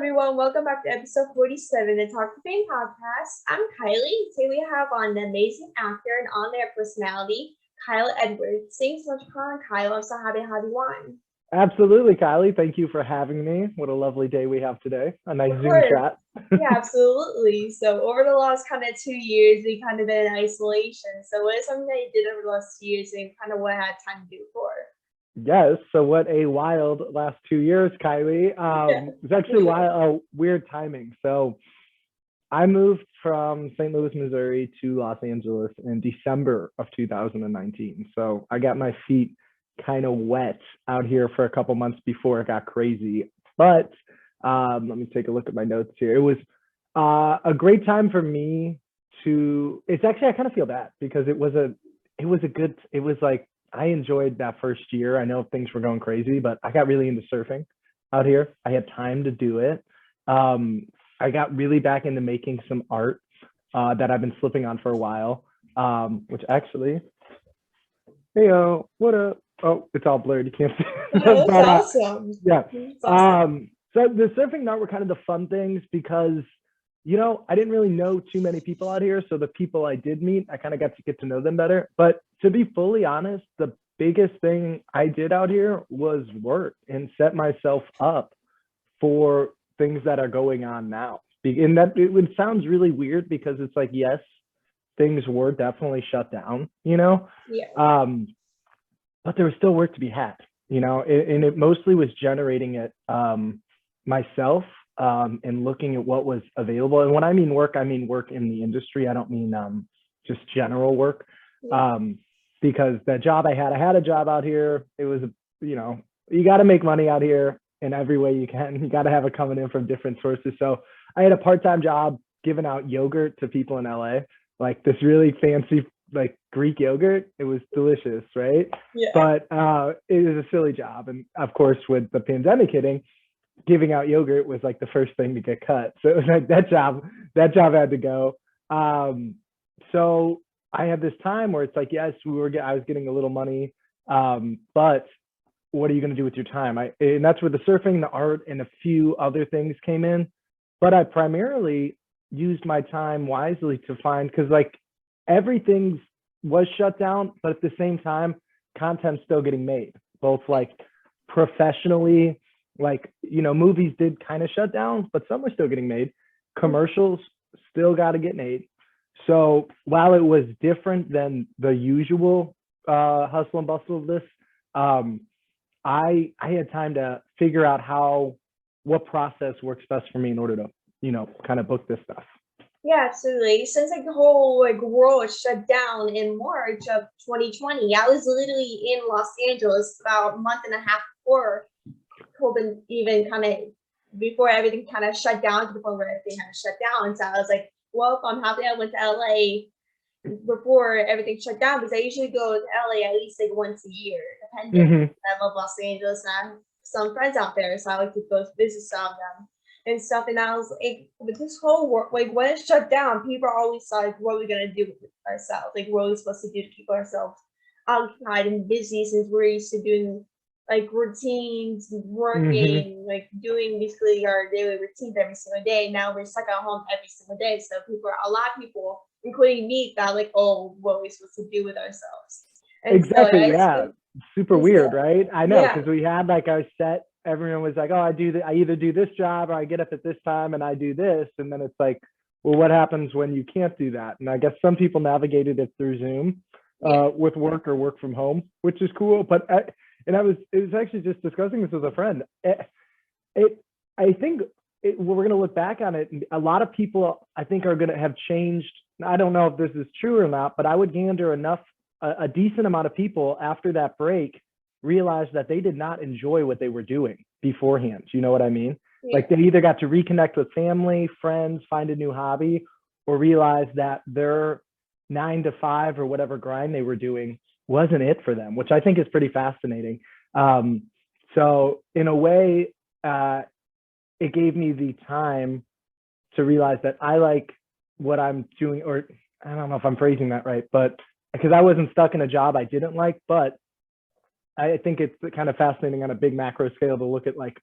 everyone. Welcome back to episode 47 of the Talkoffamepod podcast. I'm Kylie. Today we have on the amazing actor and on-air personality, Kyle Edwards. Thanks so much for calling, Kyle. I'm so happy to have you on. Absolutely, Kylie. Thank you for having me. What a lovely day we have today. A nice Of Zoom course. chat. Yeah, absolutely. So over the last kind of 2 years, we kind of been in isolation. So what is something that you did over the last 2 years and kind of what I had time to do for? Yes. So what a wild last 2 years, Kylie. It's actually weird timing. So I moved from St. Louis, Missouri to Los Angeles in December of 2019. So I got my feet kind of wet out here for a couple months before it got crazy. But let me take a look at my notes here. It was a great time for me to. It's actually I kind of feel bad because it was like I enjoyed that first year. I know things were going crazy, but I got really into surfing out here. I had time to do it. I got really back into making some art that I've been slipping on for a while, which actually, hey, what up? Oh, it's all blurred. You can't see. Oh, that's awesome. Yeah. That's awesome. So the surfing and art were kind of the fun things because, I didn't really know too many people out here. So the people I did meet, I kind of got to get to know them better. But to be fully honest, the biggest thing I did out here was work and set myself up for things that are going on now. And that it sounds really weird because it's like, yes, things were definitely shut down, Yeah. but there was still work to be had, and it mostly was generating it myself and looking at what was available. And when I mean work in the industry. I don't mean just general work, because the job I had a job out here. It was, you got to make money out here in every way you can. You got to have it coming in from different sources. So I had a part-time job giving out yogurt to people in LA, like this really fancy like Greek yogurt. It was delicious, right? Yeah. But it was a silly job. And of course, with the pandemic hitting, giving out yogurt was like the first thing to get cut. So it was like that job had to go. So I had this time where it's like, yes, I was getting a little money, but what are you going to do with your time? And that's where the surfing, the art, and a few other things came in. But I primarily used my time wisely to find, because like everything was shut down, but at the same time, content's still getting made, both like professionally, like, movies did kind of shut down, but some were still getting made. Commercials still got to get made. So while it was different than the usual hustle and bustle of this, I had time to figure out what process works best for me in order to, kind of book this stuff. Yeah, absolutely. Since like the whole world shut down in March of 2020, I was literally in Los Angeles about a month and a half before COVID, even kind of before everything kind of shut down to the point where everything kind of shut down. So I was like, well, I'm happy I went to LA before everything shut down, because I usually go to LA at least like once a year, depending. I love Los Angeles and I have some friends out there, so I like to go visit some of them and stuff. And I was like, with this whole work, like when it shut down, people are always like, what are we gonna do with ourselves? Like, what are we supposed to do to keep ourselves occupied and busy, since we're used to doing like routines, working, like doing basically our daily routines every single day. Now we're stuck at home every single day. So a lot of people, including me, thought like, oh, what are we supposed to do with ourselves? And exactly. So, yeah. Super weird, right? I know, because we had like our set. Everyone was like, oh, I either do this job or I get up at this time and I do this. And then it's like, well, what happens when you can't do that? And I guess some people navigated it through Zoom with work or work from home, which is cool. But I was actually just discussing this with a friend. I think we're going to look back on it. A lot of people, I think, are going to have changed. I don't know if this is true or not, but I would gander a decent amount of people after that break realized that they did not enjoy what they were doing beforehand. You know what I mean? Yeah. Like they either got to reconnect with family, friends, find a new hobby, or realize that their 9 to 5 or whatever grind they were doing wasn't it for them, which I think is pretty fascinating. So in a way, it gave me the time to realize that I like what I'm doing, or I don't know if I'm phrasing that right, but because I wasn't stuck in a job I didn't like, but I think it's kind of fascinating on a big macro scale to look at like,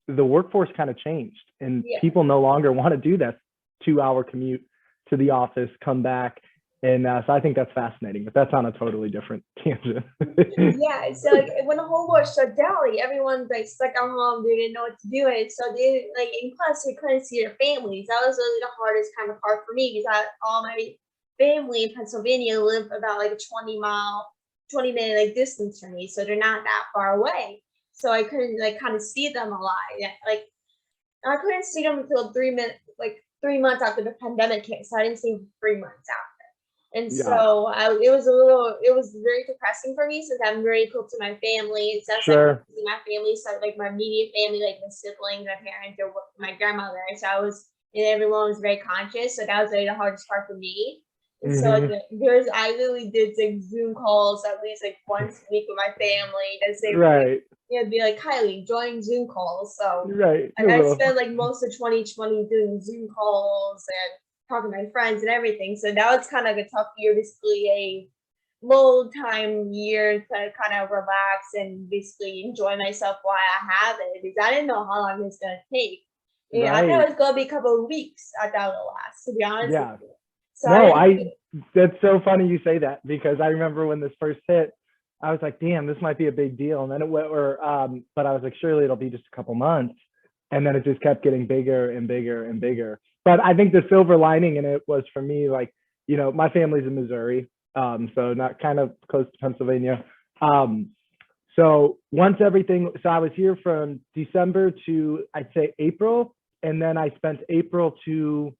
the workforce kind of changed, and Yeah. people no longer want to do that 2-hour commute to the office, come back. And so I think that's fascinating, but that's on a totally different tangent. Yeah, so like when the whole world shut down, like everyone's like stuck at home, they didn't know what to do, and so they like, and plus they couldn't see their families. That was really the hardest kind of part for me because all my family in Pennsylvania live about like a 20-minute like distance from me, so they're not that far away. So I couldn't like kind of see them a lot. Yeah, like I couldn't see them until 3 months after the pandemic hit. So I didn't see them 3 months after. And Yeah, so it was very depressing for me since I'm very close to my family. It's just like sure. my family, so like my immediate family, like my siblings, my parents, or my grandmother. So and everyone was very conscious. So that was really the hardest part for me. And so like, Hmm. I literally did like Zoom calls at least like once a week with my family to say, Right, be like, Kylie, join Zoom calls. So right. A I little. spent like most of 2020 doing Zoom calls and talking to my friends and everything. So that was kind of like a tough year, basically a low time year to kind of relax and basically enjoy myself while I have it, because I didn't know how long it was gonna take. Yeah, I thought Right. it was gonna be a couple of weeks. I thought it would last, to be honest with Yeah. you. So I No, didn't. that's so funny you say that, because I remember when this first hit, I was like, damn, this might be a big deal. And then it went, but I was like, surely it'll be just a couple months. And then it just kept getting bigger and bigger and bigger. But I think the silver lining in it was, for me, like, my family's in Missouri, so not kind of close to Pennsylvania. So so I was here from December to, I'd say, April. And then I spent April to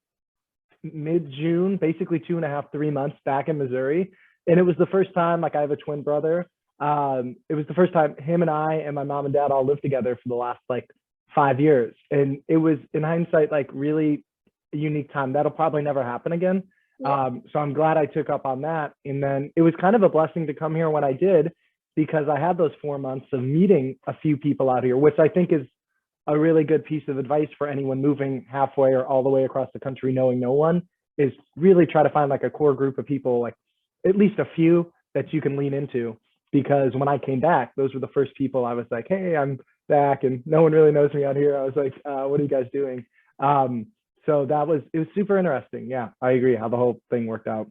mid-June, basically 2.5, 3 months back in Missouri. And it was the first time, like, I have a twin brother. It was the first time him and I and my mom and dad all lived together for the last like 5 years. And it was, in hindsight, like really a unique time. That'll probably never happen again. Yeah. So I'm glad I took up on that. And then it was kind of a blessing to come here when I did, because I had those 4 months of meeting a few people out here, which I think is a really good piece of advice for anyone moving halfway or all the way across the country knowing no one, is really try to find like a core group of people, like at least a few that you can lean into. Because when I came back, those were the first people I was like, hey, I'm back, and no one really knows me out here. I was like, what are you guys doing? So it was super interesting. Yeah, I agree how the whole thing worked out.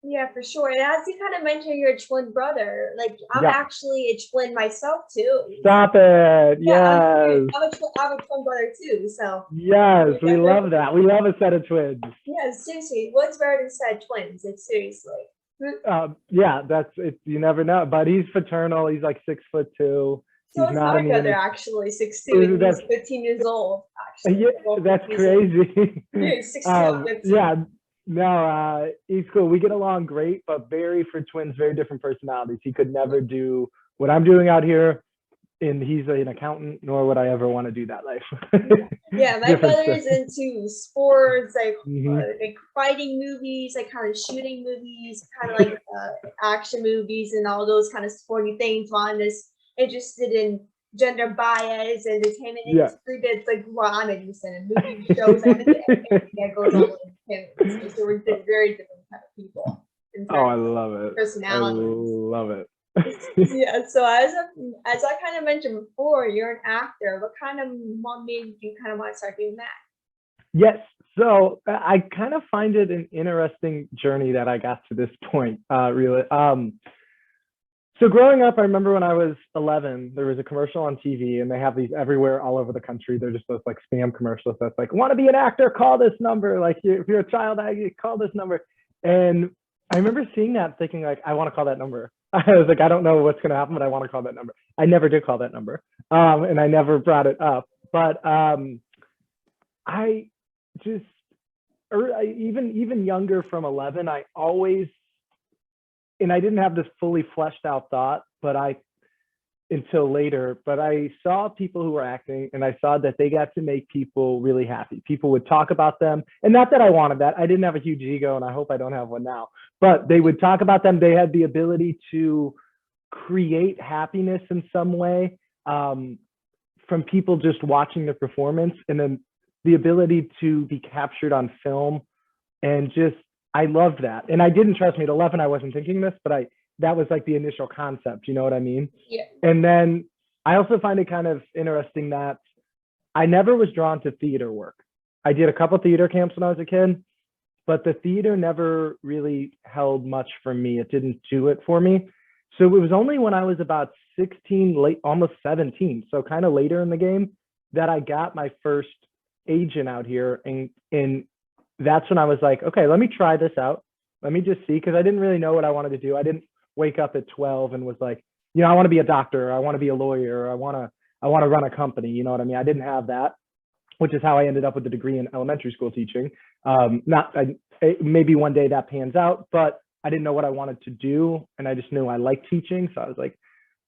Yeah, for sure. And as you kind of mentioned, your twin brother, like I'm Yeah. actually a twin myself too. Stop it. Yeah, Yes. I'm a twin brother too. So Yes. We yeah, love that. We love a set of twins. yeah, seriously, what's better than said twins? It's seriously. Yeah, that's it. You never know, but he's fraternal. He's like 6'2". So He's is not my in brother the actually 6'2", and he's 15 years old. Actually, yeah, well, that's 15 years old. crazy. Yeah, he's 6'2", I'm 15. Yeah, no, he's cool. We get along great, but for twins, very different personalities. He could never do what I'm doing out here, and he's an accountant, nor would I ever want to do that life. Yeah, my Different brother stuff. is into sports, Hmm. like fighting movies, like kind of shooting movies, kind of like action movies, and all those kind of sporty things. While I'm just interested in gender bias and entertainment Yeah. industry, that's like what I'm interested in, movie shows, everything that goes on with entertainment. So we're very different kind of people in Oh, terms I of love it. I personalities. love it. Yeah, so as I kind of mentioned before, you're an actor. What made you kind of want to start doing that? Yes. So I kind of find it an interesting journey that I got to this point, really. So growing up, I remember when I was 11, there was a commercial on TV, and they have these everywhere all over the country. They're just those like spam commercials that's like, want to be an actor, call this number. Like, if you're a child actor, call this number. And I remember seeing that, thinking like, I want to call that number. I was like, I don't know what's going to happen, but I want to call that number. I never did call that number, and I never brought it up. But I just, even younger, from 11, I always, and I didn't have this fully fleshed out thought, until later, but I saw people who were acting, and I saw that they got to make people really happy. People would talk about them, and not that I wanted that. I didn't have a huge ego, and I hope I don't have one now, but they would talk about them. They had the ability to create happiness in some way, from people just watching the performance, and then the ability to be captured on film. And just, I loved that. And I didn't, trust me, at 11, I wasn't thinking this, but that was like the initial concept, you know what I mean? Yeah. And then I also find it kind of interesting that I never was drawn to theater work. I did a couple theater camps when I was a kid, but the theater never really held much for me. It didn't do it for me. So it was only when I was about 16, late, almost 17, so kind of later in the game, that I got my first agent out here. And that's when I was like, okay, let me try this out. Let me just see, because I didn't really know what I wanted to do. I didn't wake up at 12 and was like, I want to be a doctor, or I want to be a lawyer, or I want to run a company. You know what I mean? I didn't have that, which is how I ended up with a degree in elementary school teaching. Maybe one day that pans out, but I didn't know what I wanted to do. And I just knew I liked teaching. So I was like,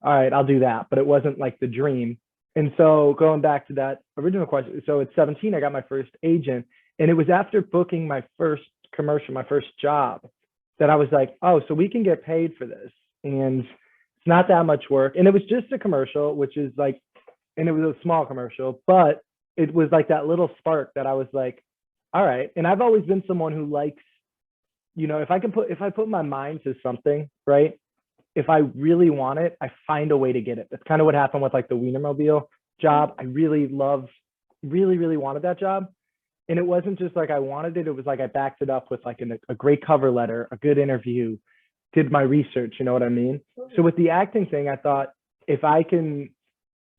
all right, I'll do that. But it wasn't like the dream. And so going back to that original question, so at 17, I got my first agent. And it was after booking my first commercial, my first job, that I was like, oh, so we can get paid for this. And it's not that much work. And it was just a commercial, which is like, and it was a small commercial, but it was like that little spark that I was like, all right. And I've always been someone who likes, if I put my mind to something, right? If I really want it, I find a way to get it. That's kind of what happened with like the Wienermobile job. I really wanted that job. And it wasn't just like I wanted it. It was like I backed it up with like a great cover letter, a good interview, did my research, you know what I mean? So with the acting thing, I thought, if I can,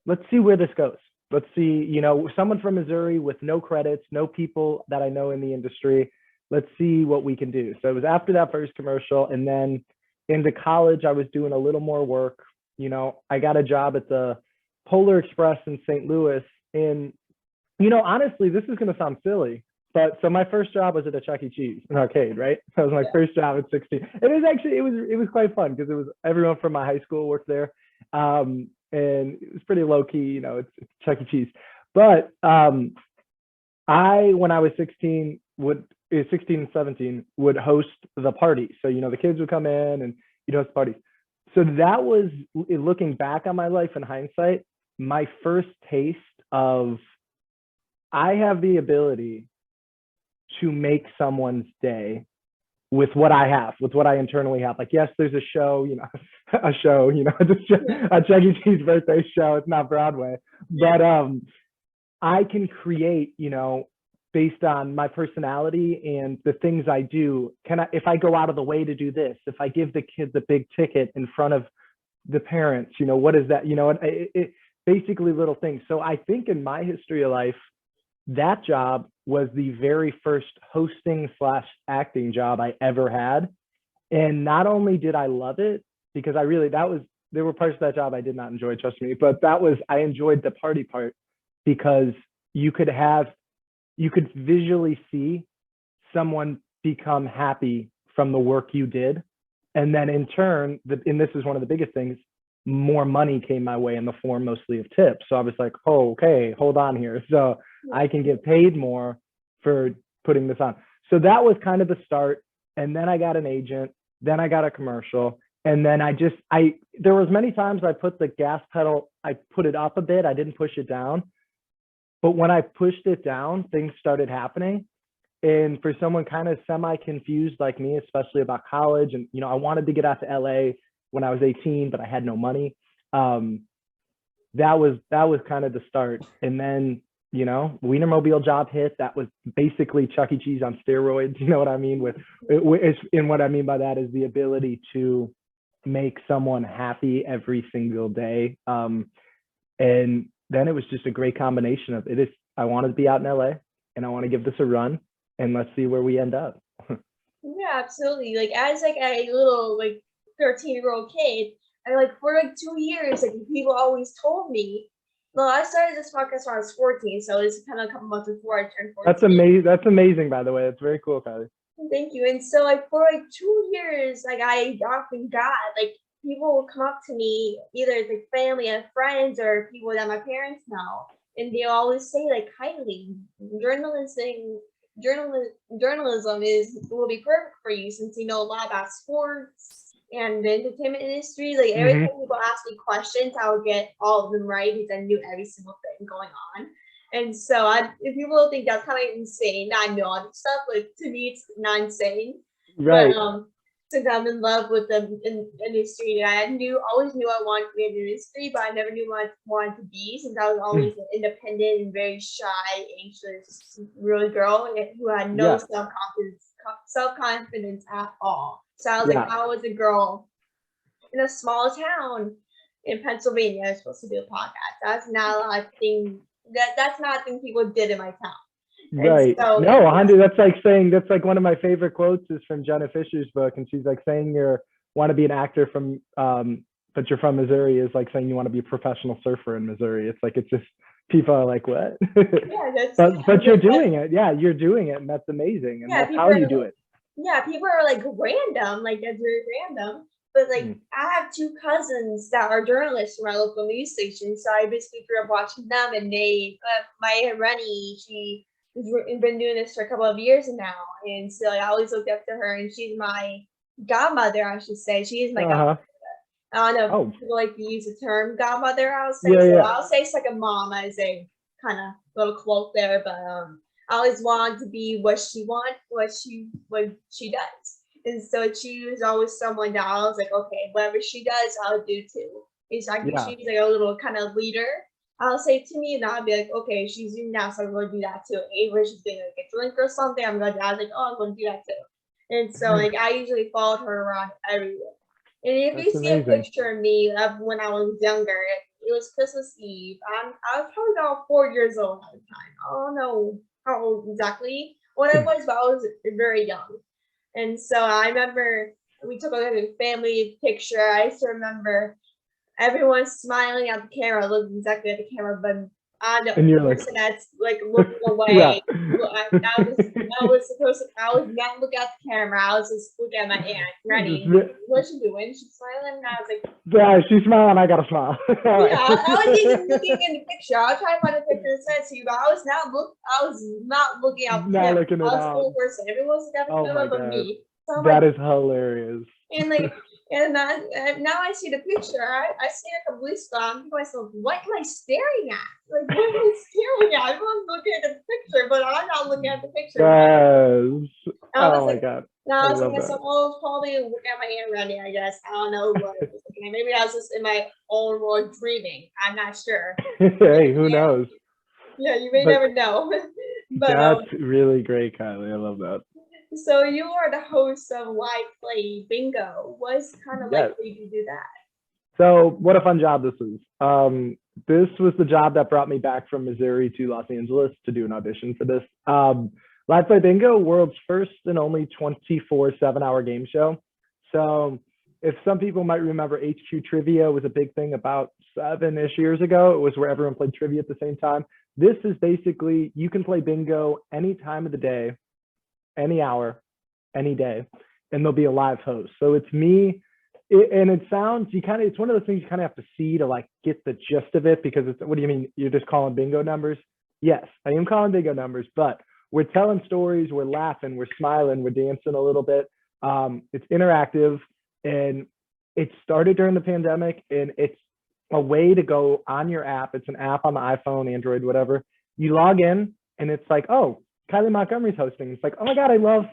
let's see where this goes. Let's see, someone from Missouri with no credits, no people that I know in the industry. Let's see what we can do. So it was after that first commercial. And then into college, I was doing a little more work. I got a job at the Polar Express in St. Louis. And, honestly, this is going to sound silly, but so my first job was at a Chuck E. Cheese, an arcade, right? That was my first job at 16. It was actually, it was quite fun, because it was everyone from my high school worked there. And it was pretty low key, it's Chuck E. Cheese. But when I was 16 and 17 would host the party. So, the kids would come in and host parties. So that was, looking back on my life in hindsight, my first taste of, I have the ability to make someone's day with what I have, with what I internally have. Like, yes, there's a show, a Chuck E. Cheese birthday show. It's not Broadway, but I can create, based on my personality and the things I do. If I go out of the way to do this, if I give the kids a big ticket in front of the parents, what is that? It basically little things. So I think in my history of life, that job was the very first hosting/acting job I ever had. And not only did I love it, because there were parts of that job I did not enjoy, trust me, but I enjoyed the party part, because you could visually see someone become happy from the work you did. And then in turn, and this is one of the biggest things, more money came my way in the form mostly of tips. So I was like, oh, okay, hold on here. So I can get paid more for putting this on. So that was kind of the start. And then I got an agent, then I got a commercial. And then there was many times I put the gas pedal, I put it up a bit. I didn't push it down. But when I pushed it down, things started happening. And for someone kind of semi-confused like me, especially about college, and, I wanted to get out to LA when I was 18, but I had no money. That was kind of the start. And then, Wienermobile job hit. That was basically Chuck E. Cheese on steroids. You know what I mean? And what I mean by that is the ability to make someone happy every single day. And then it was just a great combination of it. I want to be out in LA, and I want to give this a run, and let's see where we end up. Yeah, absolutely. Like, as like a little 13-year-old kid, for 2 years, people always told me. Well, I started this podcast when I was 14, so it's kind of a couple months before I turned 14. That's amazing. That's amazing, by the way. It's very cool, Kylie. Thank you. And so for 2 years, I often got people will come up to me, either family and friends or people that my parents know, and they'll always say Kylie, journalism will be perfect for you, since you know a lot about sports and the entertainment industry. Every time people ask me questions, I would get all of them right, because I knew every single thing going on. And so if people think that's kind of insane, I know other stuff, to me it's not insane. Right. But since I'm in love with the industry. I always knew I wanted to be in the industry, but I never knew what I wanted to be, since I was always an independent and very shy, anxious, really girl who had no self-confidence at all. So I was like, I was a girl in a small town in Pennsylvania. I was supposed to do a podcast. That's not a thing. That's not a thing people did in my town. Right. So, no, 100. That's like one of my favorite quotes is from Jenna Fisher's book, and she's like saying you want to be an actor from, but you're from Missouri is like saying you want to be a professional surfer in Missouri. It's like it's just people are like, what? Yeah, but you're doing it. Yeah, you're doing it, and that's amazing, and that's how you do it. Yeah, people are like random, like that's very random. But like I have two cousins that are journalists from my local news station, so I basically grew up watching them. And my Rennie, she been doing this for a couple of years now, and so I always looked up to her, and she's my godmother, I should say. She is my godmother. I don't know if people like to use the term godmother. I'll say it's like a mom as a kind of little quote there, but I always wanted to be what she does, and so she was always someone that I was like, okay, whatever she does, I'll do too. It's like she's like a little kind of leader. I'll say to me, and I'll be like, okay, she's doing that, so I'm going to do that too. Even if she's doing like a drink or something, I'm going to do that. I was like, oh, I'm going to do that too. And so like I usually followed her around everywhere. And if you see a picture of me of when I was younger, it was Christmas Eve. I was probably about 4 years old at the time. I don't know how old exactly what I was, but I was very young. And so I remember we took a family picture. I used to remember everyone's smiling at the camera, looking exactly at the camera, but I'm the person that's like looking away. I was not looking at the camera. I was just looking at my aunt, Rennie. What's she doing? She's smiling, and I was like, yeah, she's smiling. I gotta smile. I was even looking in the picture. I'll try to find a picture that says to you, but I was not looking at the camera. I was a full person. Everyone's looking at the camera but me. So that is hilarious. And like. And now I see the picture. I see like a blue spot. I'm thinking to myself, what am I staring at? Like, what am I staring at? Everyone's looking at the picture, but I'm not looking at the picture. Yes. Oh my God. Now I was thinking, probably looking at my Aunt Rennie, I guess. I don't know what I was looking at. Maybe I was just in my own world dreaming. I'm not sure. Hey, who knows? Yeah, you may never know. But, that's really great, Kylie. I love that. So you are the host of Live Play Bingo. What's kind of like for you to do that? So what a fun job this is. This was the job that brought me back from Missouri to Los Angeles to do an audition for this. Live Play Bingo, world's first and only 24 7-hour game show. So if some people might remember, HQ Trivia was a big thing about 7-ish years ago. It was where everyone played trivia at the same time. This is basically, you can play bingo any time of the day, any hour, any day, and there'll be a live host. So it's me, and it sounds, it's one of those things you kind of have to see to like get the gist of it, because it's, what do you mean, you're just calling bingo numbers? Yes, I am calling bingo numbers, but we're telling stories, we're laughing, we're smiling, we're dancing a little bit. It's interactive, and it started during the pandemic, and it's a way to go on your app. It's an app on the iPhone, Android, whatever. You log in, and it's like, oh, Kylie Montgomery's hosting. It's like, oh my God, I love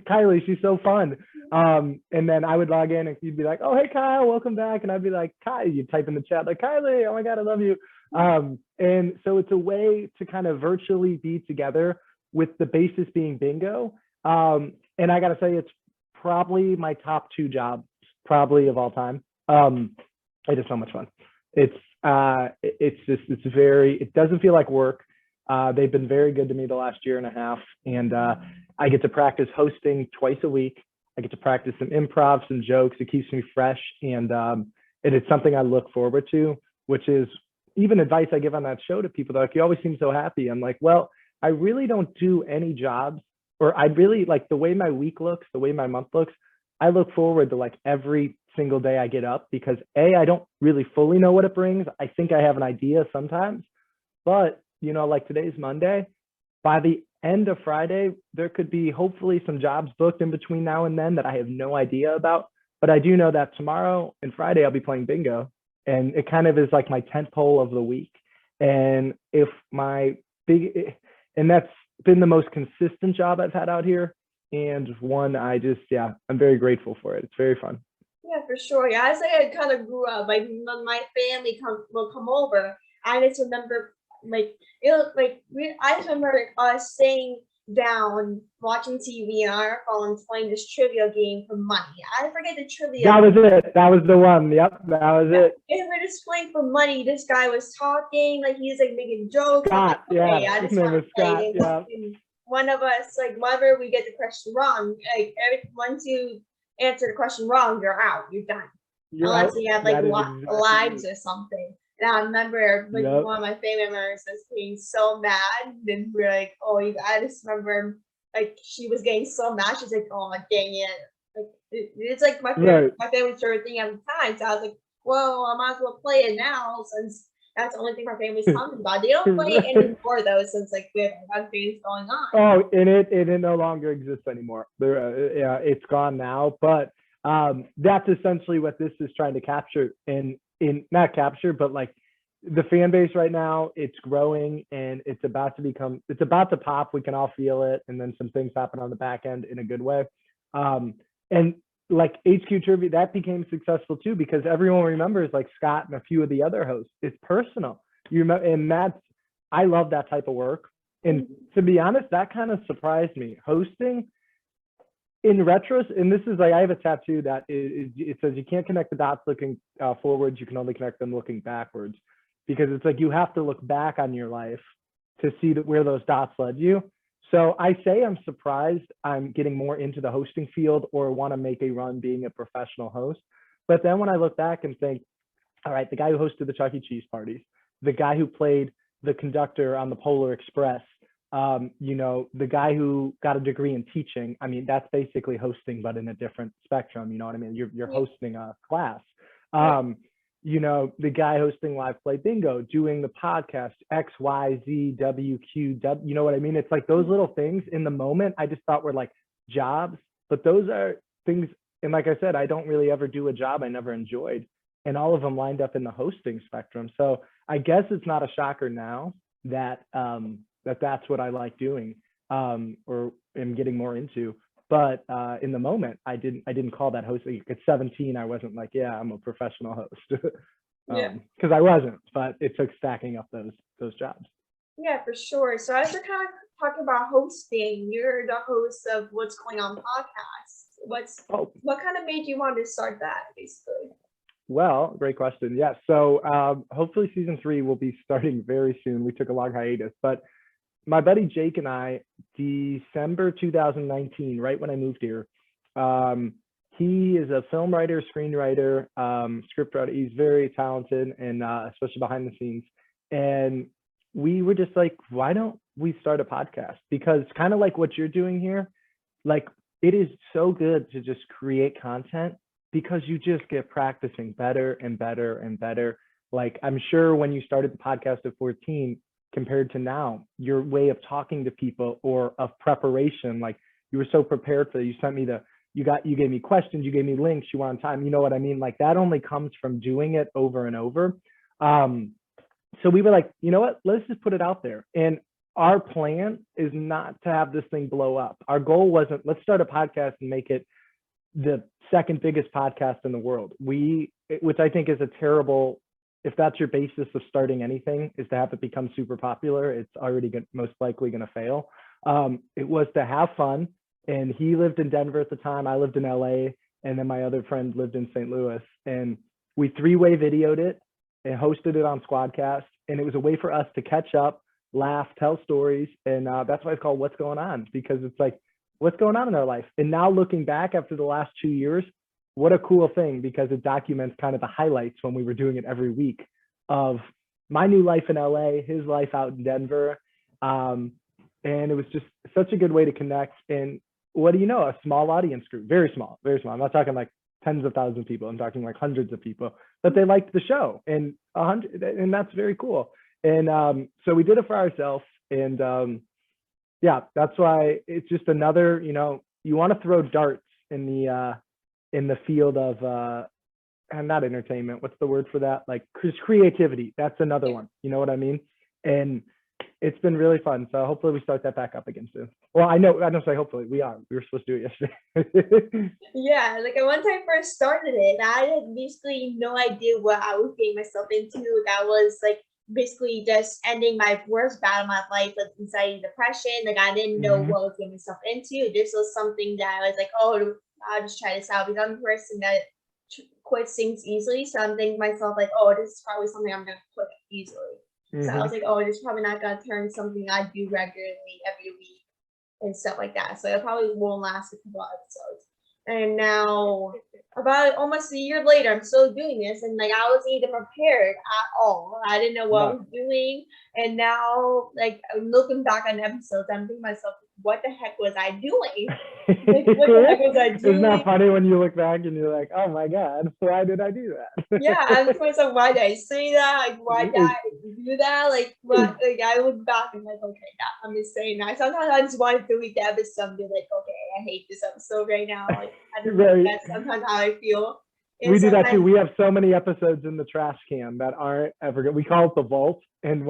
Kylie. She's so fun. And then I would log in and you'd be like, oh, hey, Kyle, welcome back. And I'd be like, Kylie, you type in the chat like, Kylie, oh my God, I love you. And so it's a way to kind of virtually be together with the basis being bingo. And I got to say, it's probably my top 2 jobs, probably of all time. It is so much fun. It doesn't feel like work. They've been very good to me the last year and a half, and I get to practice hosting twice a week. I get to practice some improv, some jokes. It keeps me fresh, and it's something I look forward to, which is even advice I give on that show to people. They're like, you always seem so happy. I'm like, well, I really don't do any jobs, or I really like the way my week looks, the way my month looks. I look forward to like every single day I get up, because I don't really fully know what it brings. I think I have an idea sometimes, but you know, like today's Monday, by the end of Friday, there could be hopefully some jobs booked in between now and then that I have no idea about. But I do know that tomorrow and Friday I'll be playing bingo, and it kind of is like my tent pole of the week. And and that's been the most consistent job I've had out here. and one I'm very grateful for it. It's very fun. Yeah, for sure. Yeah, as I kind of grew up, like when my family will come over, I just remember I just remember us staying down watching TV and our phones playing this trivia game for money. I forget the trivia. That was it. That was the one. Yep, that was it. And we're just playing for money. This guy was talking, like he's like making jokes. Scott, like, okay, I his just name was Scott. And one of us, like whenever we get the question wrong, like once you answer the question wrong, you're out. You're done. Unless you have like lives or something. And I remember like one of my family members was being so mad, and we're like, "Oh, I just remember like she was getting so mad. She's like, "Oh, dang it!" Like it's like my family's favorite thing at the time. So I was like, "Well, I might as well play it now since that's the only thing my family's talking about." They don't play it anymore though, since like we have other things going on. Oh, and it no longer exists anymore. It's gone now, but. That's essentially what this is trying to capture not capture, but like the fan base right now, it's growing and it's about to pop. We can all feel it. And then some things happen on the back end in a good way. And like HQ Trivia, that became successful too, because everyone remembers like Scott and a few of the other hosts. It's personal. I love that type of work. And to be honest, that kind of surprised me. Hosting, in retro, and this is like, I have a tattoo that it says you can't connect the dots looking forwards, you can only connect them looking backwards, because it's like you have to look back on your life to see where those dots led you. So I say I'm surprised I'm getting more into the hosting field or want to make a run being a professional host. But then when I look back and think, all right, the guy who hosted the Chuck E. Cheese parties, the guy who played the conductor on the Polar Express, the guy who got a degree in teaching, I mean, that's basically hosting, but in a different spectrum, you know what I mean? You're hosting a class. The guy hosting Live Play Bingo, doing the podcast, X, Y, Z, W, Q, W, you know what I mean? It's like those little things in the moment, I just thought were like jobs, but those are things. And like I said, I don't really ever do a job I never enjoyed, and all of them lined up in the hosting spectrum. So I guess it's not a shocker now that, that's what I like doing, or am getting more into. But in the moment, I didn't call that hosting. At 17, I wasn't like, yeah, I'm a professional host, because I wasn't. But it took stacking up those jobs. Yeah, for sure. So as we're kind of talking about hosting, you're the host of What's Going On podcast. What kind of made you want to start that, basically? Well, great question. Yeah. So hopefully season 3 will be starting very soon. We took a long hiatus, but my buddy Jake and I, December 2019, right when I moved here, he is a film writer, screenwriter, script writer. He's very talented, and especially behind the scenes. And we were just like, why don't we start a podcast? Because kind of like what you're doing here, like it is so good to just create content, because you just get practicing better and better and better. Like I'm sure when you started the podcast at 14, compared to now, your way of talking to people or of preparation, like you were so prepared for that. You sent me you gave me questions, you gave me links, you were on time, you know what I mean? Like that only comes from doing it over and over. So we were like, you know what, let's just put it out there. And our plan is not to have this thing blow up. Our goal wasn't, let's start a podcast and make it the second biggest podcast in the world. Which I think is a terrible, if that's your basis of starting anything, is to have it become super popular, it's already most likely going to fail. It was to have fun. And he lived in Denver at the time. I lived in LA. And then my other friend lived in St. Louis. And we 3-way videoed it and hosted it on Squadcast. And it was a way for us to catch up, laugh, tell stories. And that's why it's called What's Going On, because it's like, what's going on in our life? And now looking back after the last 2 years, what a cool thing, because it documents kind of the highlights when we were doing it every week of my new life in LA, his life out in Denver. And it was just such a good way to connect. And what do you know, a small audience group, very small, very small. I'm not talking like tens of thousands of people. I'm talking like hundreds of people, but they liked the show, and that's very cool. And so we did it for ourselves. And that's why it's just another, you want to throw darts in the field of and not entertainment, what's the word for that, like creativity. That's another one, you know what I mean? And it's been really fun. So hopefully we start that back up again soon. Well, I don't say hopefully, we were supposed to do it yesterday. Yeah, like once I first started it, I had basically no idea what I was getting myself into. That was like basically just ending my worst battle of my life with anxiety and depression. Like I didn't know what I was getting myself into. This was something that I was like, oh, I'll just try this out because I'm a person that quits things easily. So I'm thinking to myself like, oh, this is probably something I'm gonna quit easily. So I was like, oh, this is probably not gonna turn something I do regularly every week and stuff like that. So it probably won't last a couple episodes. And now, about almost a year later, I'm still doing this, and like I wasn't even prepared at all. I didn't know what I was doing, and now, like looking back on episodes, I'm thinking to myself, what the heck was I doing? Like, what the heck was I doing? Isn't that funny when you look back and you're like, oh my God, why did I do that? Yeah, I'm thinking to myself, why did I say that? Like, why did I do that? Like, what? Like, I look back and like, okay, I'm just saying that. Sometimes I just want to delete the episode and be like, okay, I hate this episode right now. Like, I don't know. That's sometimes how I feel. And we do that too. We have so many episodes in the trash can that aren't ever good. We call it the vault, and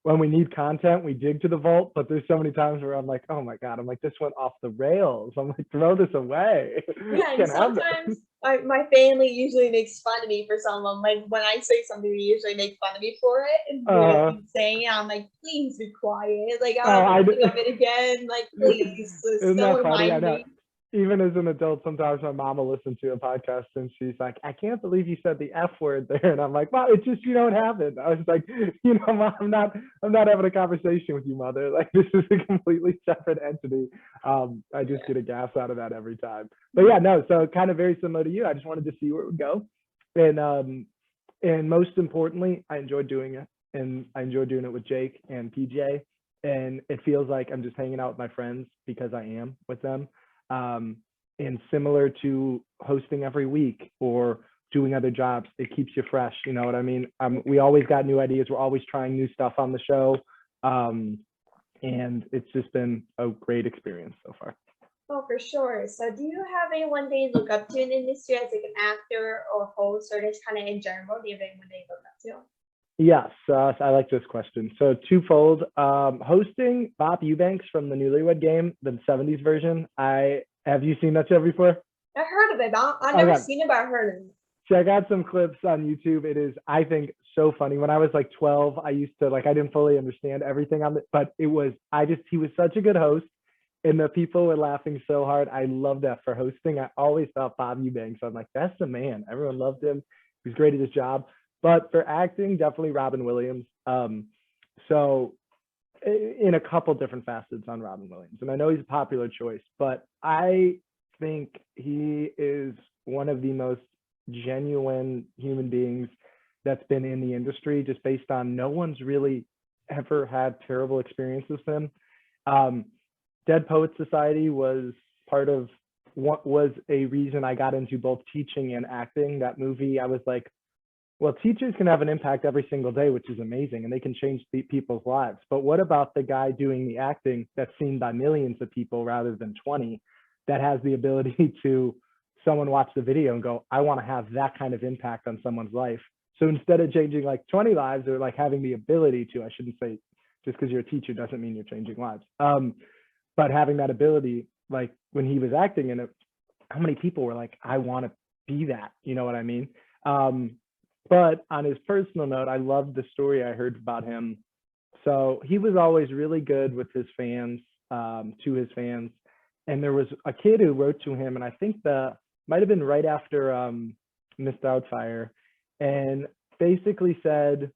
when we need content, we dig to the vault, but there's so many times where I'm like, oh my God, I'm like, this went off the rails. I'm like, throw this away. Yeah, and sometimes my family usually makes fun of me for some of them. Like when I say something, they usually make fun of me for it. And I keep saying it, I'm like, please be quiet. Like, I don't think of it again. Like, please, don't remind me. Even as an adult, sometimes my mom will listen to a podcast and she's like, I can't believe you said the F word there. And I'm like, well, it's just, it happened. I was like, Mom, I'm not having a conversation with you, mother. Like, this is a completely separate entity. I just get a gas out of that every time. But yeah, no, so kind of very similar to you. I just wanted to see where it would go. And most importantly, I enjoyed doing it. And I enjoyed doing it with Jake and PJ. And it feels like I'm just hanging out with my friends because I am with them. And similar to hosting every week or doing other jobs, it keeps you fresh. You know what I mean? We always got new ideas. We're always trying new stuff on the show. And it's just been a great experience so far. Oh, for sure. So do you have anyone that you look up to in the industry as like an actor or host or just kind of in general? Do you have anyone that you look up to? Yes, I like this question. So twofold, hosting Bob Eubanks from the Newlywed Game, the 70s version. Have you seen that show before? I heard of it. I've never seen it, but I heard of it. Check out some clips on YouTube. It is, I think, so funny. When I was like 12, I used to I didn't fully understand everything on it, but he was such a good host and the people were laughing so hard. I love that for hosting. I always thought Bob Eubanks. I'm like, that's the man. Everyone loved him. He was great at his job. But for acting, definitely Robin Williams. So in a couple different facets on Robin Williams. And I know he's a popular choice, but I think he is one of the most genuine human beings that's been in the industry, just based on no one's really ever had terrible experiences with him. Dead Poets Society was part of what was a reason I got into both teaching and acting. That movie, I was like, well, teachers can have an impact every single day, which is amazing, and they can change people's lives. But what about the guy doing the acting that's seen by millions of people rather than 20, that has the ability to someone watch the video and go, I want to have that kind of impact on someone's life. So instead of changing like 20 lives, or like having the ability to, I shouldn't say just because you're a teacher doesn't mean you're changing lives. But having that ability, like when he was acting in it, how many people were like, I want to be that, you know what I mean? But on his personal note, I loved the story I heard about him. So he was always really good with his fans, to his fans. And there was a kid who wrote to him, and I think might have been right after Miss Doubtfire, and basically said,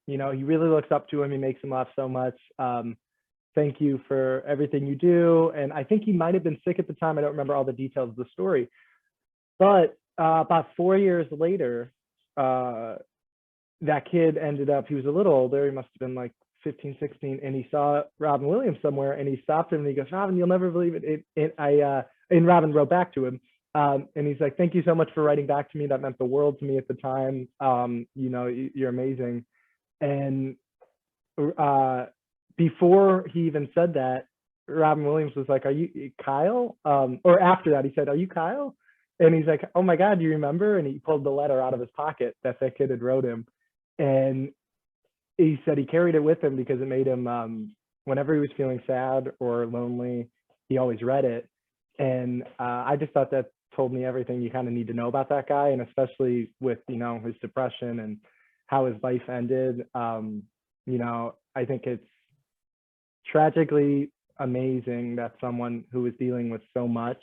he really looks up to him. He makes him laugh so much. Thank you for everything you do. And I think he might have been sick at the time. I don't remember all the details of the story. But about 4 years later, that kid ended up, he was a little older. He must have been like 15, 16. And he saw Robin Williams somewhere, and he stopped him and he goes, Robin, you'll never believe it. And Robin wrote back to him. And he's like, thank you so much for writing back to me. That meant the world to me at the time. You're amazing. And before he even said that, Robin Williams was like, are you Kyle? Or after that, he said, are you Kyle? And he's like, oh my God, do you remember? And he pulled the letter out of his pocket that kid had wrote him. And he said he carried it with him because it made him, whenever he was feeling sad or lonely, he always read it. And I just thought that told me everything you kind of need to know about that guy, and especially with, you know, his depression and how his life ended. You know, I think it's tragically amazing that someone who was dealing with so much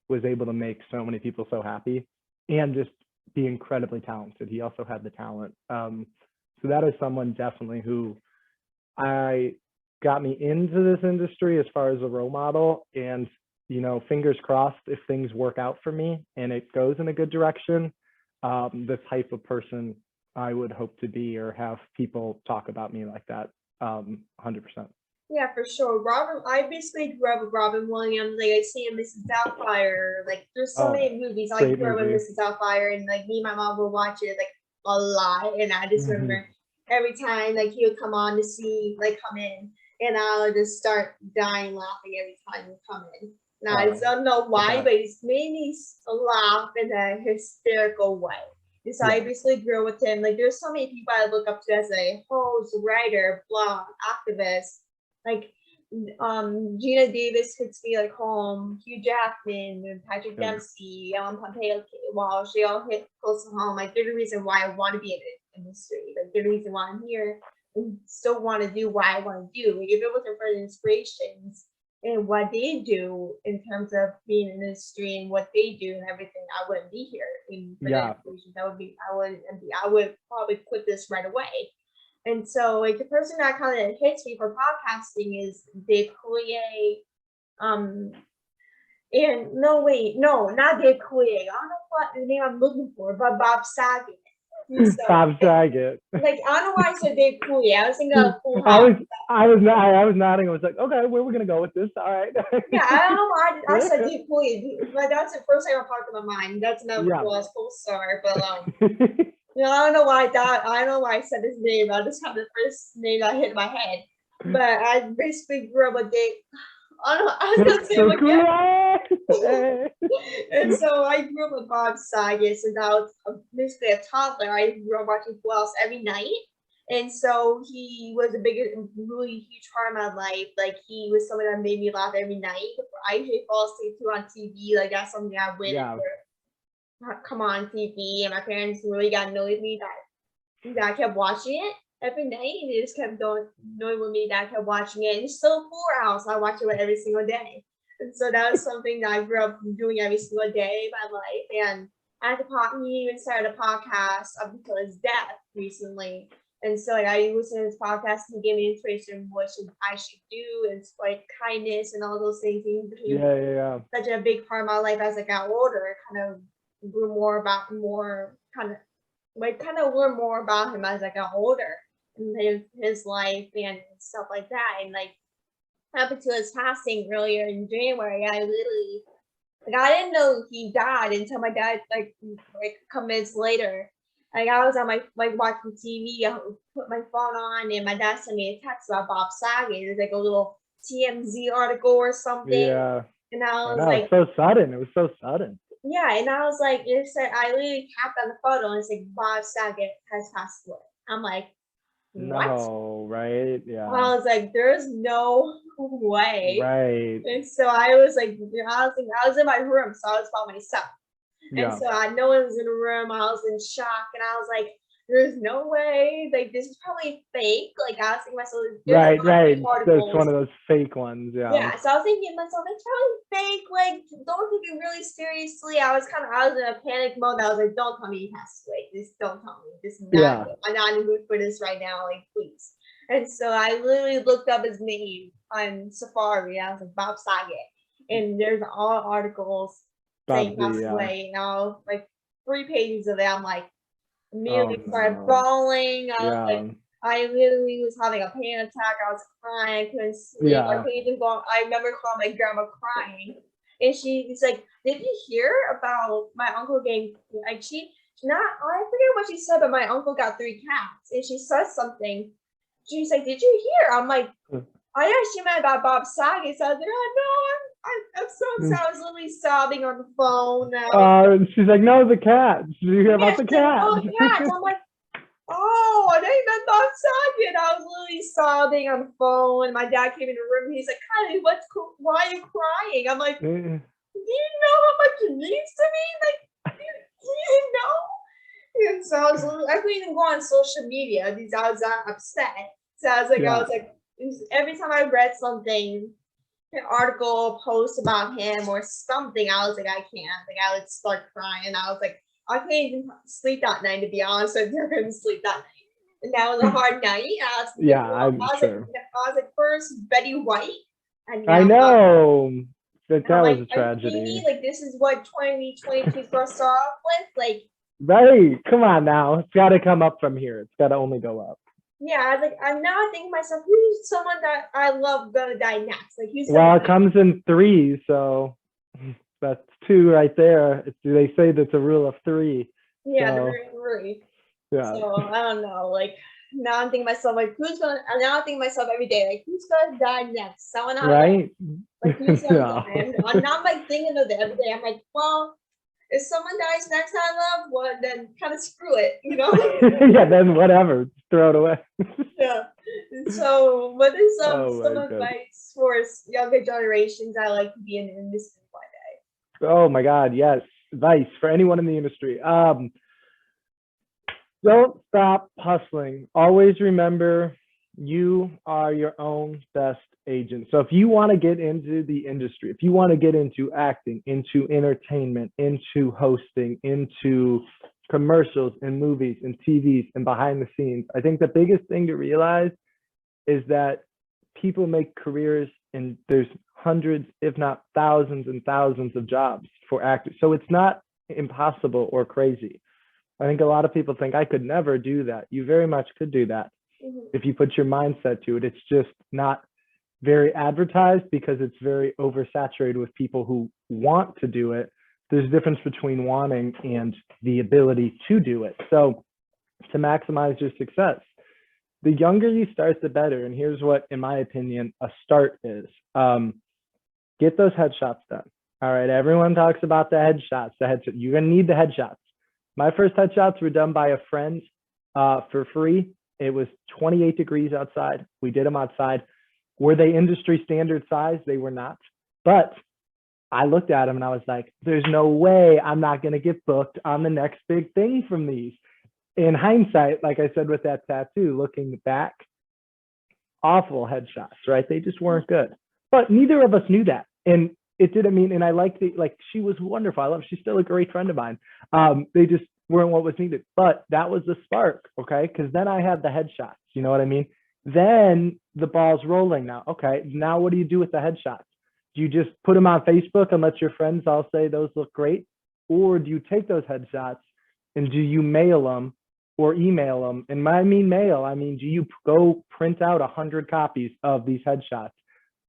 was able to make so many people so happy and just be incredibly talented. He also had the talent. So that is someone definitely who I got me into this industry as far as a role model. And, you know, fingers crossed, if things work out for me and it goes in a good direction, the type of person I would hope to be or have people talk about me like that. 100%. Yeah, for sure. Robin, I basically grew up with Robin Williams. Like, I see him, Mrs. Doubtfire. Like, there's so many movies. I grew up with Mrs. Doubtfire, and like me and my mom would watch it like a lot. And I just remember every time like he would come on to see, like, come in, and I would just start dying laughing every time he would come in. And I just don't know why, but he's made me laugh in a hysterical way. And so I basically grew up with him. Like, there's so many people I look up to as a host, writer, blog, activist. Like, Gina Davis hits me like home, Hugh Jackman, Patrick Dempsey, Pompeo Walsh, they all hit close to home. Like, they're the reason why I want to be in the industry. Like, they're the reason why I'm here and still want to do what I want to do. Like, if it wasn't for the inspirations and what they do in terms of being in the industry and what they do and everything, I wouldn't be here. And for the inspirations, I would probably quit this right away. And so, like, the person that kind of hits me for podcasting is Dave Coulier. And no, not Dave Coulier. I don't know what the name I'm looking for, but Bob Saget. So, Bob Saget. Like, I don't know why I said Dave Coulier. I was thinking of Cool House. I was nodding. I was like, okay, where are we gonna go with this? All right. Yeah, I don't know why I said Dave Coulier, but that's the first thing that popped in my mind. That's another cool star, but you know, I don't know why I said his name. I just have the first name that hit my head. But I basically grew up with Dave. I don't know. I was gonna say him again. And so I grew up with Bob Saget. So now basically a toddler. I grew up watching Full House every night. And so he was a really huge part of my life. Like, he was something that made me laugh every night. I usually fall asleep too on TV. Like, that's something I waited for. Come on TV, and my parents really got annoyed with me that I kept watching it every night, and they just kept annoyed with me that I kept watching it. And it's still Full House. I watch it every single day, and so that was something that I grew up doing every single day of my life. And he even started a podcast up until his death recently. And so, like, I listened to his podcast and he gave me inspiration of what I should do, and like kindness and all those things. He became such a big part of my life as I got older. Kind of grew learn more about him as I got older and his life and stuff like that. And like, up until his passing earlier in January, I literally, like, I didn't know he died until my dad like a couple minutes later. Like, I was on my watching TV, I put my phone on, and my dad sent me a text about Bob Saget. There's like a little TMZ article or something. Yeah. And I was like, it was so sudden. Yeah, and I was like, it said, I literally tapped on the photo and it's like, Bob Saget has passed away. I'm like, what? No, right? Yeah. I was like, there's no way. Right. And so I was like, I was in my room, so I was by myself. And so no one was in the room. I was in shock, and I was like, there's no way. Like, this is probably fake. Like, I was thinking to myself, right. There's one of those fake ones. Yeah. So I was thinking to myself, it's probably fake. Like, don't take it really seriously. I was in a panic mode. I was like, don't tell me he passed away. Just don't tell me. This is not good. I'm not in the mood for this right now. Like, please. And so I literally looked up his name on Safari. I was like, Bob Saget. And there's all articles saying passed away. And I was like, 3 pages of it. I'm like, immediately started bawling. I literally was having a panic attack. I was crying. I couldn't sleep. I couldn't even go. I remember calling my grandma crying, and she's like, "Did you hear about my uncle getting like I forget what she said, but my uncle got 3 cats." And she said something. She's like, "Did you hear?" I'm like, "I thought she meant about Bob Saget." So I was like, "Oh no, I'm so sad." I was literally sobbing on the phone. She's like, "No, the cat. Did you hear about the cat?" Oh, the cats. I'm like, oh, I didn't even stop sobbing. I was literally sobbing on the phone. My dad came in the room. He's like, Kylie, why are you crying? I'm like, do you know how much it means to me? Like, do you know? And so I couldn't even go on social media because I was that upset. So I was like, every time I read something, an article, post about him or something, I was like, I can't. Like, I would start crying. I was like, I can't even sleep that night, to be honest with you. I couldn't sleep that night. And that was a hard night. I was like, first Betty White. And I know that was a tragedy. Like, this is what 2022 starts off with. Like, right. Come on now. It's got to come up from here. It's got to only go up. Yeah, I was like, I'm now thinking to myself, who's someone that I love gonna die next? Like, well, it comes in threes, so that's 2 right there. They say that's a rule of 3. Yeah, so, three. Yeah. So I don't know. Like, now I'm thinking to myself, like, now I'm thinking to myself every day, like, who's gonna die next? Someone I right? Like, who's gonna die? And I'm not like thinking of it every day. I'm like, well, if someone dies next I love, well, then kind of screw it, you know? Yeah, then whatever, just throw it away. Yeah. So, what is some advice for younger generations that like to be in the industry one day? Oh my God, yes. Advice for anyone in the industry. Don't stop hustling. Always remember you are your own best agent. So if you want to get into the industry, if you want to get into acting, into entertainment, into hosting, into commercials and movies and TVs and behind the scenes, I think the biggest thing to realize is that people make careers and there's hundreds, if not thousands and thousands of jobs for actors. So it's not impossible or crazy. I think a lot of people think I could never do that. You very much could do that if you put your mindset to it. It's just not very advertised because it's very oversaturated with people who want to do it. There's a difference between wanting and the ability to do it. So to maximize your success, the younger you start, the better. And here's what, in my opinion, a start is. Get those headshots done. All right, everyone talks about the headshots. You're gonna need the headshots. My first headshots were done by a friend for free. It was 28 degrees outside. We did them outside. Were they industry standard size? They were not. But I looked at them and I was like, there's no way I'm not going to get booked on the next big thing from these. In hindsight, like I said with that tattoo, looking back, awful headshots, right? They just weren't good. But neither of us knew that. And it didn't mean, and I liked it, like she was wonderful. She's still a great friend of mine. They just weren't what was needed. But that was the spark, okay? Because then I had the headshots, you know what I mean? Then the ball's rolling now. Okay, now what do you do with the headshots? Do you just put them on Facebook and let your friends all say those look great? Or do you take those headshots and do you mail them or email them? And when I mean mail, I mean, do you go print out 100 copies of these headshots,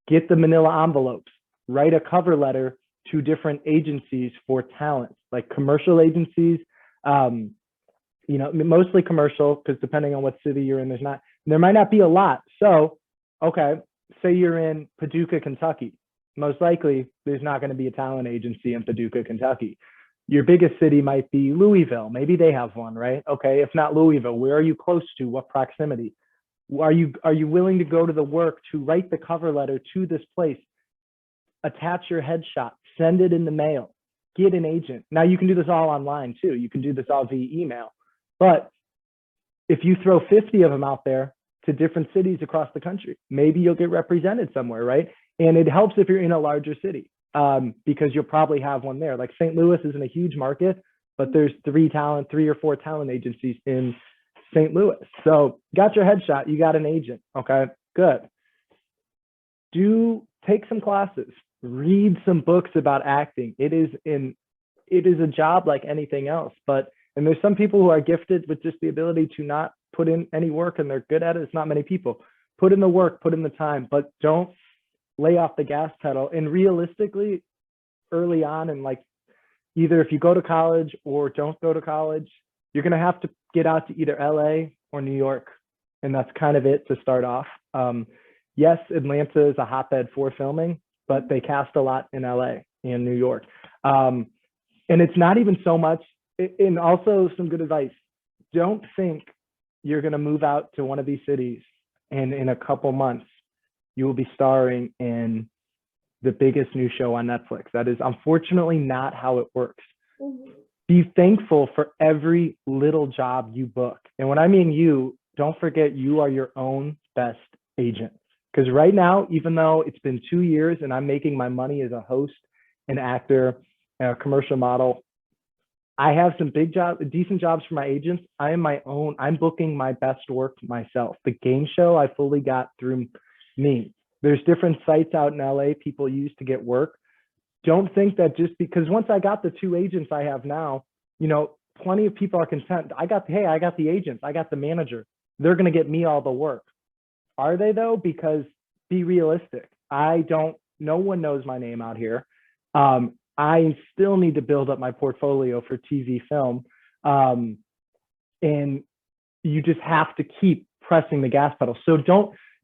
get the manila envelopes, write a cover letter to different agencies for talent, like commercial agencies, you know, mostly commercial, because depending on what city you're in, there might not be a lot. So, okay, say you're in Paducah, Kentucky. Most likely, there's not going to be a talent agency in Paducah, Kentucky. Your biggest city might be Louisville. Maybe they have one, right? Okay, if not Louisville, where are you close to? What proximity? Are you willing to go to the work to write the cover letter to this place? Attach your headshot, send it in the mail, get an agent. Now you can do this all online too. You can do this all via email. But if you throw 50 of them out there to different cities across the country, maybe you'll get represented somewhere, right? And it helps if you're in a larger city because you'll probably have one there. Like St. Louis isn't a huge market, but there's 3 or 4 talent agencies in St. Louis. So got your headshot, you got an agent, okay, good. Take some classes, read some books about acting. It is a job like anything else, and there's some people who are gifted with just the ability to not put in any work and they're good at it. It's not many people. Put in the work, put in the time, but don't lay off the gas pedal. And realistically, early on, and like either if you go to college or don't go to college, you're going to have to get out to either LA or New York. And that's kind of it to start off. Yes, Atlanta is a hotbed for filming, but they cast a lot in LA and New York. And it's not even so much, and also some good advice. Don't think you're going to move out to one of these cities, and in a couple months, you will be starring in the biggest new show on Netflix. That is unfortunately not how it works. Mhm. Be thankful for every little job you book. And when I mean you, don't forget you are your own best agent. Because right now, even though it's been 2 years and I'm making my money as a host, an actor, a commercial model, I have some big jobs, decent jobs for my agents. I am my own, I'm booking my best work myself. The game show I fully got through me. There's different sites out in LA people use to get work. Don't think that just because once I got the 2 agents I have now, you know, plenty of people are content. I got the agents, I got the manager. They're going to get me all the work. Are they though? Because be realistic. No one knows my name out here. I still need to build up my portfolio for TV film. And you just have to keep pressing the gas pedal. So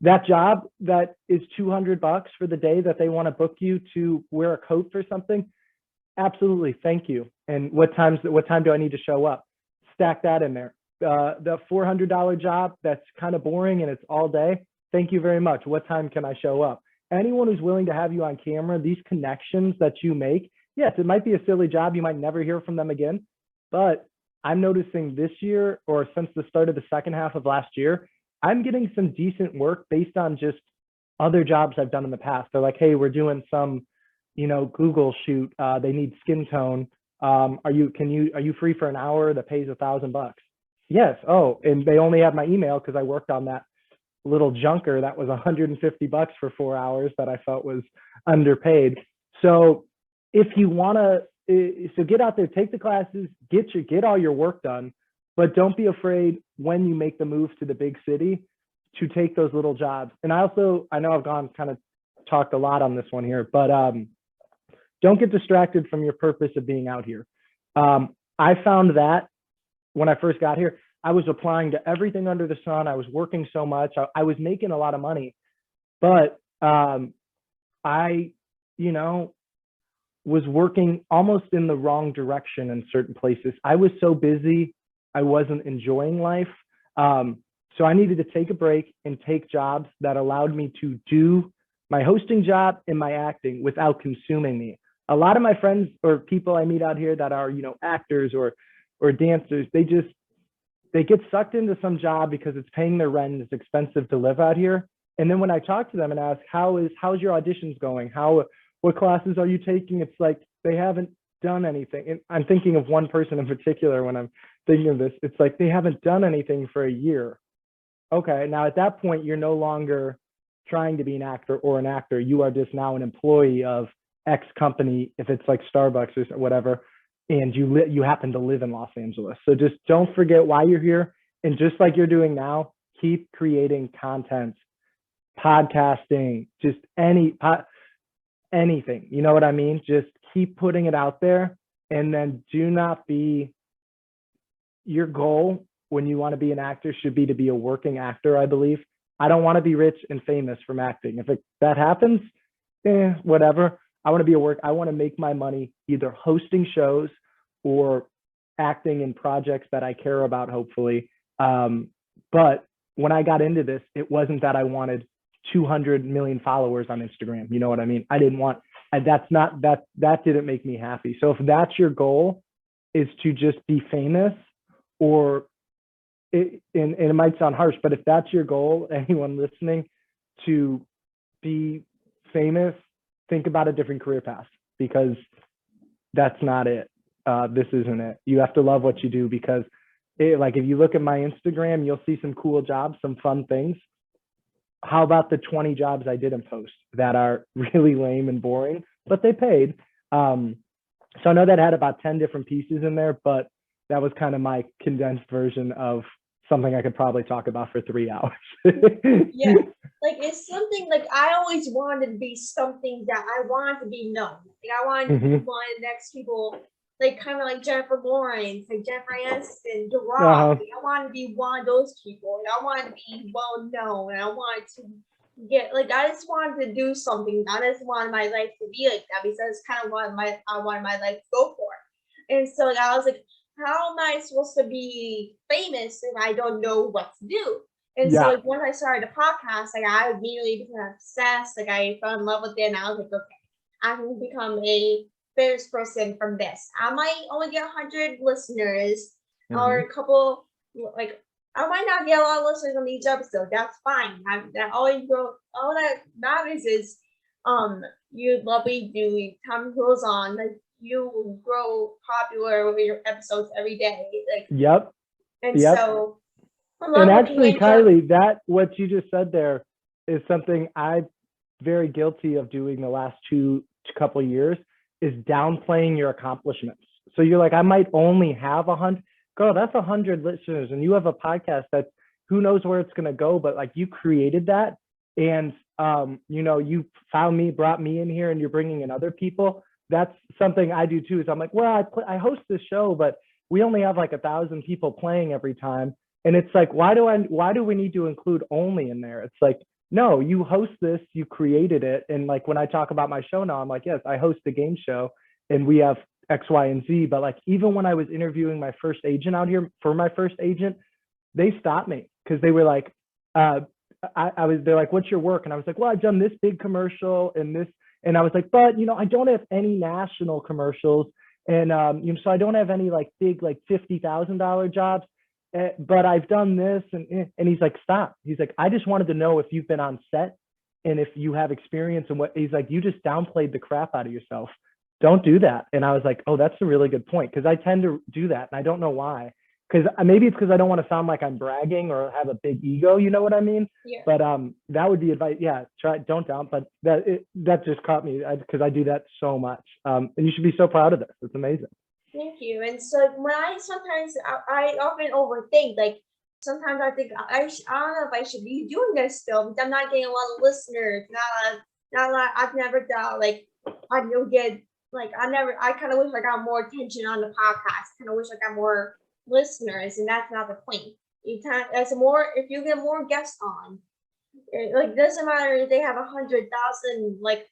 that job that is $200 for the day that they want to book you to wear a coat for something, absolutely, thank you. And what time do I need to show up? Stack that in there. The $400 job that's kind of boring and it's all day, thank you very much. What time can I show up? Anyone who's willing to have you on camera, these connections that you make, yes, it might be a silly job. You might never hear from them again. But I'm noticing this year, or since the start of the second half of last year, I'm getting some decent work based on just other jobs I've done in the past. They're like, hey, we're doing some, Google shoot. They need skin tone. Are you free for an hour that pays $1,000? Yes. Oh, and they only have my email because I worked on that little junker that was $150 for 4 hours that I felt was underpaid. So if you want to, so get out there, take the classes, get all your work done, but don't be afraid when you make the move to the big city to take those little jobs. And I know I've talked a lot on this one here, but don't get distracted from your purpose of being out here. I found that when I first got here, I was applying to everything under the sun. I was working so much. I was making a lot of money, but I, was working almost in the wrong direction in certain places. I was so busy, I wasn't enjoying life. So I needed to take a break and take jobs that allowed me to do my hosting job and my acting without consuming me. A lot of my friends or people I meet out here that are, actors or dancers, they get sucked into some job because it's paying their rent and it's expensive to live out here. And then when I talk to them and ask, how's your auditions going? What classes are you taking? It's like they haven't done anything. And I'm thinking of one person in particular when I'm thinking of this. It's like they haven't done anything for a year. Okay, now at that point, you're no longer trying to be an actor or an actor. You are just now an employee of X company, if it's like Starbucks or whatever, and you happen to live in Los Angeles. So just don't forget why you're here. And just like you're doing now, keep creating content, podcasting, just anything, you know what I mean? Just keep putting it out there, and then do not be, your goal when you want to be an actor should be to be a working actor, I believe. I don't want to be rich and famous from acting. If that happens, whatever. I want to make my money either hosting shows or acting in projects that I care about, hopefully. But when I got into this, it wasn't that I wanted 200 million followers on Instagram. You know what I mean? I didn't want, that didn't make me happy. So if that's your goal, is to just be famous, and it might sound harsh, but if that's your goal, anyone listening, to be famous, think about a different career path, because that's not it. This isn't it. You have to love what you do, because if you look at my Instagram, you'll see some cool jobs, some fun things. How about the 20 jobs I didn't post that are really lame and boring, but they paid? So I know that had about 10 different pieces in there, but that was kind of my condensed version of something I could probably talk about for 3 hours. Yeah, it's something I always wanted to be something that I wanted to be known. I wanted to be one of the next people, kind of like Jennifer Lawrence, Jennifer Aniston, The Rock. I wanted to be one of those people. I wanted to be well known. I wanted to get I just wanted to do something. I just wanted my life to be like that, because that's kind of what I wanted my life to go for. And so I was like, how am I supposed to be famous if I don't know what to do? And so Yeah. like when I started the podcast, like I immediately became obsessed. Like I fell in love with it, and I was like, okay, I can become a famous person from this. I might only get 100 listeners or a couple, like I might not get a lot of listeners on each episode. That's fine. That always grow. All that matters is, you love what you do. Time goes on, like you grow popular with your episodes every day. Like, Yep. and Yep. so. And actually, Kylie, that what you just said there is something I'm very guilty of doing the last couple of years, is downplaying your accomplishments. So you're like, I might only have 100. Girl, that's 100 listeners, and you have a podcast that's, who knows where it's gonna go, but like you created that, and you know, you found me, brought me in here, and you're bringing in other people. That's something I do too. Is I'm like, well, I host this show, but we only have like 1,000 people playing every time. And it's like, why do we need to include only in there? It's like, no, you host this, you created it. And like when I talk about my show now, I'm like, yes, I host a game show and we have X, Y, and Z. But like, even when I was interviewing my first agent out here for my first agent, they stopped me because they were like, they're like, what's your work? And I was like, well, I've done this big commercial and this. And I was like, but, you know, I don't have any national commercials. And, you know, so I don't have any like big, like $50,000 jobs. But I've done this, and he's like, stop. He's like, I just wanted to know if you've been on set and if you have experience. And what he's like, you just downplayed the crap out of yourself. Don't do that. And I was like, oh, that's a really good point, because I tend to do that, and I don't know why. Because maybe it's because I don't want to sound like I'm bragging or have a big ego. You know what I mean? Yeah. But that would be advice. Yeah, don't down. But that just caught me because I do that so much. And you should be so proud of this. It's amazing. Thank you. And so when I often overthink, like sometimes I think I don't know if I should be doing this still, because I'm not getting a lot of listeners. Not a lot. I've never thought like I don't get, like I kind of wish I got more attention on the podcast. Kind of wish I got more listeners, and that's not the point. If you get more guests on, like doesn't matter if they have 100,000, like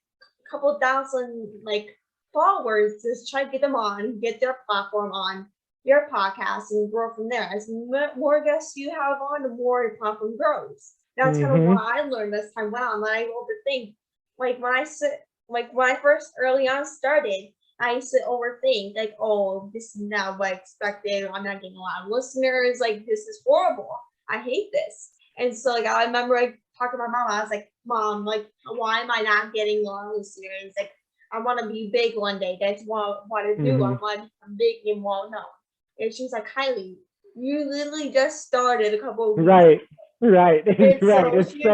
couple thousand, like followers, just try to get them on, get their platform on your podcast and grow from there. As more guests you have on, the more your platform grows. That's kind of what I learned this time around. I overthink. Like when I first early on started, I used to overthink, like, oh, this is not what I expected. I'm not getting a lot of listeners. Like, this is horrible. I hate this. And so like I remember I talked to my mom. I was like, Mom, like, why am I not getting a lot of listeners? Like, I want to be big one day. That's what I want to do. I want to become big and well known. And she's like, Kylie, you literally just started a couple of weeks right. and right. So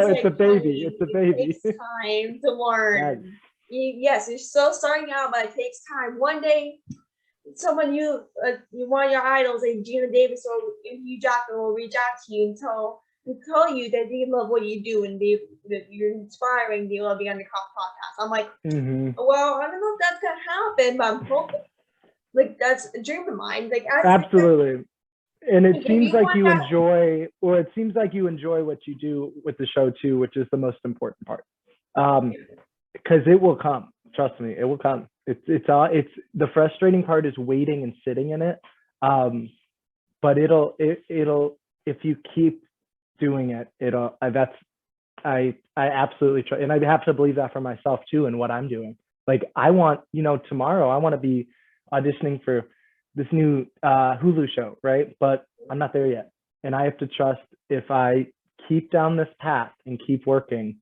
It's a baby. It's a baby. It takes time to learn. Right. Yes, you're still starting out, but it takes time. One day, someone one of your idols, like Gina Davis or Hugh Jackman, will reach out to you and tell you that they love what you do and that you're inspiring. They love you on the podcast. I'm like, well, I don't know if that's gonna happen, but I'm hoping. Like that's a dream of mine. Like absolutely. And it seems like you enjoy, or it seems like you enjoy what you do with the show too, which is the most important part. Because it will come. Trust me, it will come. It's the frustrating part is waiting and sitting in it. But it'll if you keep doing it, I absolutely try, and I have to believe that for myself too, and what I'm doing. Like I want, tomorrow I want to be auditioning for this new Hulu show, right? But I'm not there yet, and I have to trust if I keep down this path and keep working,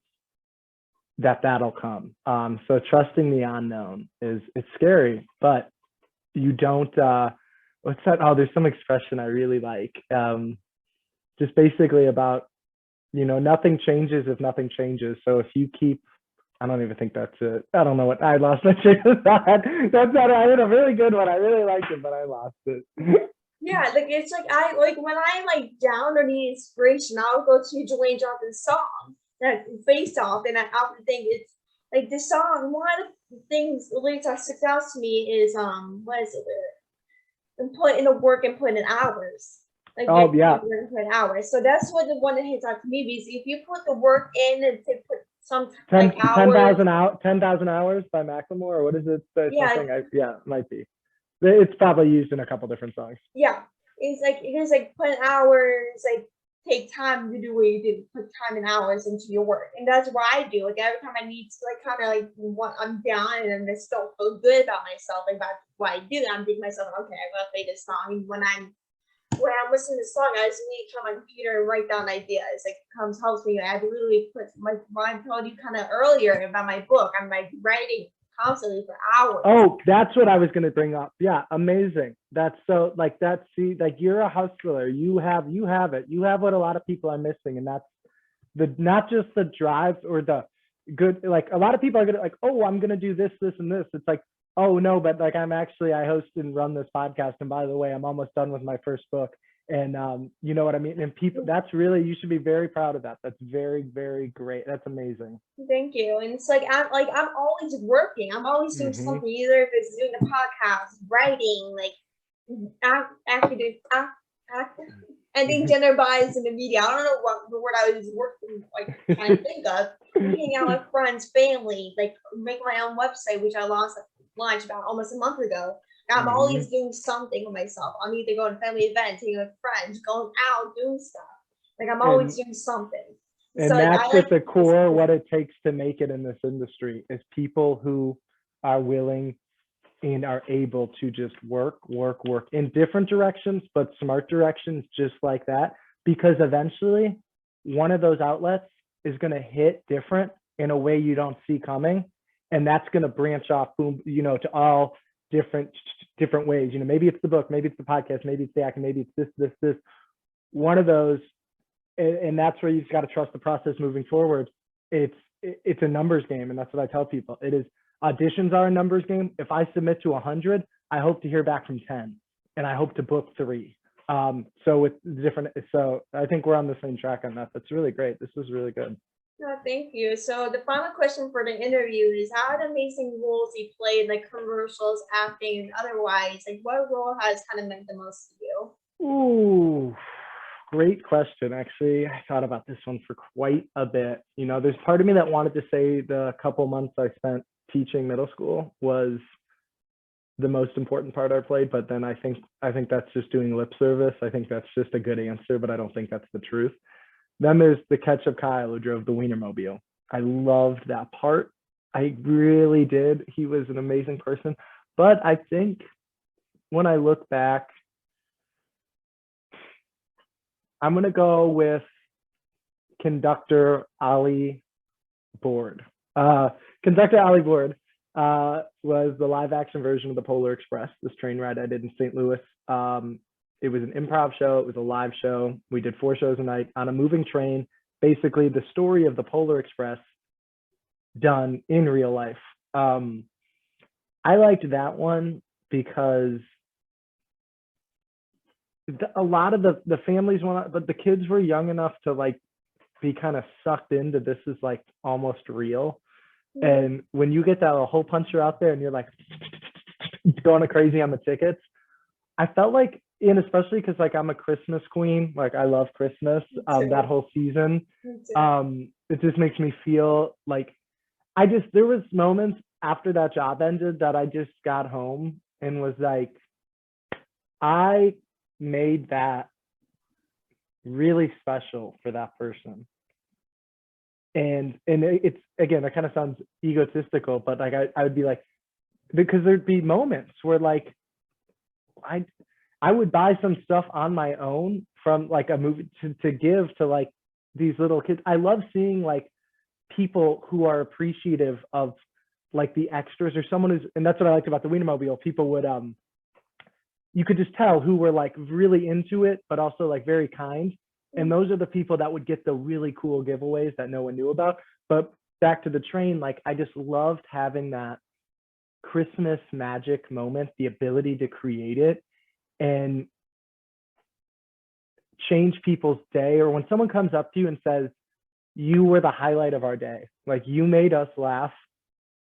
that'll come. So trusting the unknown it's scary, but you don't. What's that? Oh, there's some expression I really like. Just basically about, nothing changes if nothing changes. So if you keep, I don't even think that's it. I don't know what, I lost my train of thought. That's not, I had a really good one. I really liked it, but I lost it. Yeah, like it's like when I down or need inspiration, I'll go to Dwayne Johnson's song that Face Off, and I often think it's like the song. One of the things, the lyrics that sticks out to me is what is it? And put in the work and put in hours. Like put hours. So that's what the one that hits out to me, because if you put the work in and put some 10,000 hours by Macklemore, or what is it? It might be. It's probably used in a couple different songs. Yeah, it's like put hours, like take time to do what you do, put time and hours into your work, and that's what I do. Like every time I need to, like, kind of like when I'm down and I still feel good about myself, like about what I do, I'm thinking to myself, okay, I'm gonna play this song. And when I'm listening to the song, I just need to come on my computer and write down ideas. Like helps me. I literally put what I told you kind of earlier about my book. I'm like writing constantly for hours. Oh, that's what I was going to bring up. Yeah, amazing. That's so like that. See, like you're a hustler. You have it. You have what a lot of people are missing, and that's the not just the drive or the good. Like a lot of people are gonna like, oh, I'm gonna do this, this, and this. It's like, oh no, but like I host and run this podcast, and by the way, I'm almost done with my first book. And you know what I mean? And people, that's really, you should be very proud of that. That's very, very great. That's amazing. Thank you. And it's like I'm always working. I'm always doing something, either if it's doing a podcast, writing, like ending gender bias in the media. I don't know what the word I was working like trying to think of. Hanging out with friends, family, like make my own website, which I launched about almost a month ago. I'm always doing something with myself. I'm either going to family events, hanging with friends, going out, doing stuff. Like I'm always doing something. And so that's at the core what it takes to make it in this industry is people who are willing and are able to just work in different directions, but smart directions, just like that. Because eventually one of those outlets is going to hit different in a way you don't see coming. And that's going to branch off, boom, you know, to all different ways. You know, maybe it's the book, maybe it's the podcast, maybe it's the acting, maybe it's this, one of those. And that's where you've got to trust the process moving forward. It's a numbers game. And that's what I tell people. It is, auditions are a numbers game. If I submit to 100, I hope to hear back from 10 and I hope to book 3. So with different, so I think we're on the same track on that. That's really great. This was really good. No, thank you. So the final question for the interview is, how are the amazing roles you played, like commercials, acting, and otherwise, like what role has kind of meant the most to you? Ooh, great question. Actually, I thought about this one for quite a bit. You know, there's part of me that wanted to say the couple months I spent teaching middle school was the most important part I played, but then I think that's just doing lip service. I think that's just a good answer, but I don't think that's the truth. Then there's the ketchup Kyle who drove the Wienermobile. I loved that part. I really did. He was an amazing person. But I think when I look back, I'm going to go with conductor Ali Board. Conductor Ali Board was the live action version of the Polar Express, this train ride I did in St. Louis. It was an improv show. It was a live show. We did 4 shows a night on a moving train, basically the story of the Polar Express done in real life. I liked that one because a lot of the families went, but the kids were young enough to like be kind of sucked into this is like almost real. And when you get that hole puncher out there and you're like going crazy on the tickets, I felt like, and especially because like I'm a Christmas queen, like I love Christmas, that whole season. It just makes me feel like there was moments after that job ended that I just got home and was like, I made that really special for that person. And it's, again, that kind of sounds egotistical, but like I would be like, because there'd be moments where like I would buy some stuff on my own from like a movie to give to like these little kids. I love seeing like people who are appreciative of like the extras or someone who's, and that's what I liked about the Wienermobile. People would, you could just tell who were like really into it, but also like very kind. And those are the people that would get the really cool giveaways that no one knew about. But back to the train, like I just loved having that Christmas magic moment, the ability to create it and change people's day. Or when someone comes up to you and says, you were the highlight of our day, like you made us laugh